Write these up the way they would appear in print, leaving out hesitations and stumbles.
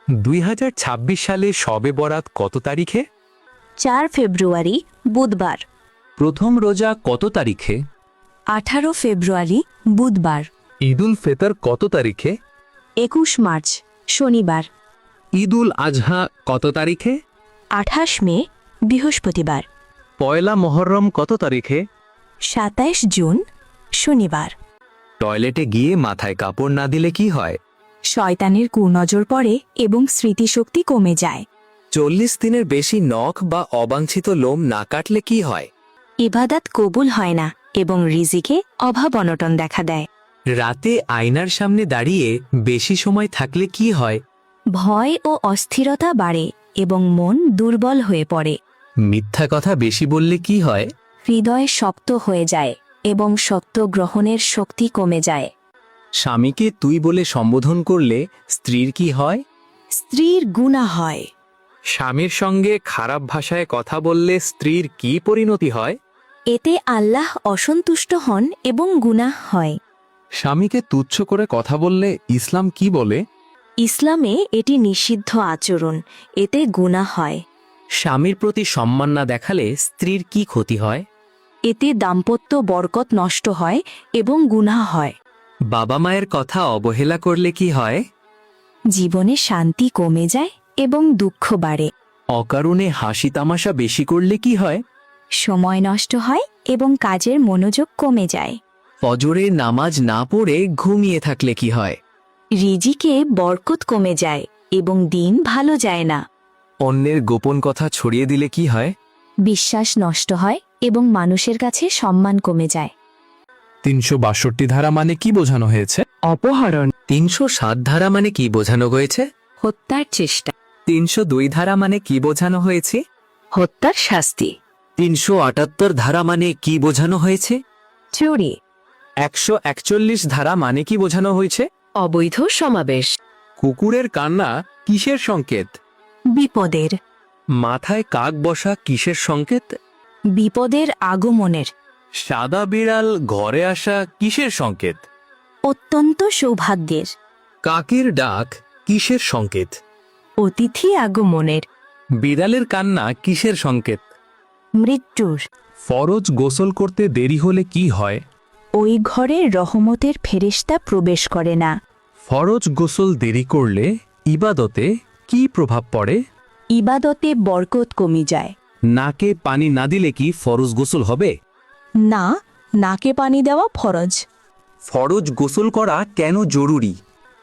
2026 সালে শবে বরাত কত তারিখে? 4 ফেব্রুয়ারি বুধবার। প্রথম রোজা কত তারিখে? 18 ফেব্রুয়ারি বুধবার। ঈদুল ফিতর কত তারিখে? 21 মার্চ শনিবার। ঈদুল আজহা কত তারিখে? 28 মে বৃহস্পতিবার। পয়লা মুহররম কত তারিখে? 27 জুন শনিবার। টয়লেটে গিয়ে মাথায় কাপড় না দিলে কি হয়? শয়তানের কুনজর পড়ে এবং স্মৃতিশক্তি কমে যায়। 40 দিনের বেশি নখ বা অবাঞ্ছিত লোম না কাটলে কি হয়? ইবাদত কবুল হয় না এবং রিজিকে অভাব অনটন দেখা দেয়। রাতে আয়নার সামনে দাঁড়িয়ে বেশি সময় থাকলে কি হয়? ভয় ও অস্থিরতা বাড়ে এবং মন দুর্বল হয়ে পড়ে। মিথ্যা কথা বেশি বললে কি হয়? হৃদয় শক্ত হয়ে যায় এবং সত্য গ্রহণের শক্তি কমে যায়। স্বামীকে তুই বলে সম্বোধন করলে স্ত্রীর কি হয়? স্ত্রীর গুনাহ হয়। স্বামীর সঙ্গে খারাপ ভাষায় কথা বললে স্ত্রীর কি পরিণতি হয়? এতে আল্লাহ অসন্তুষ্ট হন এবং গুনাহ হয়। স্বামীকে তুচ্ছ করে কথা বললে ইসলাম কি বলে? ইসলামে এটি নিষিদ্ধ আচরণ, এতে গুনাহ হয়। স্বামীর প্রতি সম্মান না দেখালে স্ত্রীর কি ক্ষতি হয়? এতে দাম্পত্য বরকত নষ্ট হয় এবং গুনাহ হয়। বাবা মায়ের কথা অবহেলা করলে কি হয়? জীবনে শান্তি কমে যায় এবং দুঃখ বাড়ে। অকারণে হাসি তামাশা বেশি করলে কি হয়? সময় নষ্ট হয় এবং কাজের মনোযোগ কমে যায়। ফজরের নামাজ না পড়ে ঘুমিয়ে থাকলে কি হয়? রিজিকে বরকত কমে যায় এবং দিন ভালো যায় না। অন্যের গোপন কথা ছড়িয়ে দিলে কি হয়? বিশ্বাস নষ্ট হয় এবং মানুষের কাছে সম্মান কমে যায়। 362 ধারা মানে কি বোঝানো হয়েছে? অপহরণ, 307 ধারা মানে কি বোঝানো হয়েছে? হত্যার চেষ্টা, 302 ধারা মানে কি বোঝানো হয়েছে? হত্যার শাস্তি, 378 ধারা মানে কি বোঝানো হয়েছে? চুরি, 141 ধারা মানে কি বোঝানো হয়েছে? অবৈধ সমাবেশ, কুকুরের কান্না কিসের সংকেত? বিপদের, মাথায় কাক বসা কিসের সংকেত? বিপদের আগমনের, সাদা বিড়াল ঘরে আসা কিসের সংকেত? অত্যন্ত সৌভাগ্যের, কাকের ডাক কিসের সংকেত? অতিথি আগমনের, বিড়ালের কান্না কিসের সংকেত? মৃত্যুর। ফরজ গোসল করতে দেরি হলে কি হয়? ওই ঘরে রহমতের ফেরেশতা প্রবেশ করে না। ফরজ গোসল দেরি করলে ইবাদতে কি প্রভাব পড়ে? ইবাদতে বরকত কমে যায়। নাকে পানি না দিলে কি ফরজ গোসল হবে? না, নাকে পানি দেওয়া ফরজ। ফরজ গোসল করা কেন জরুরি?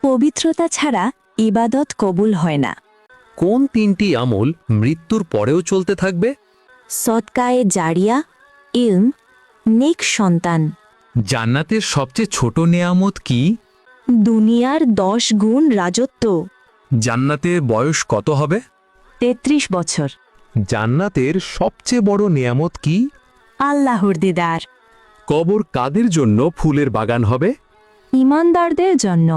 পবিত্রতা ছাড়া ইবাদত কবুল হয় না। কোন 3টি আমল মৃত্যুর পরেও চলতে থাকবে? সদকায়ে জারিয়া, ইলম, নেক সন্তান। জান্নাতের সবচেয়ে ছোট নেয়ামত কি? দুনিয়ার 10 গুণ রাজত্ব। জান্নাতের বয়স কত হবে? 33 বছর। জান্নাতের সবচেয়ে বড় নেয়ামত কি? আল্লাহর দিদার। কবর কাদের জন্য ফুলের বাগান হবে? ইমানদারদের জন্য।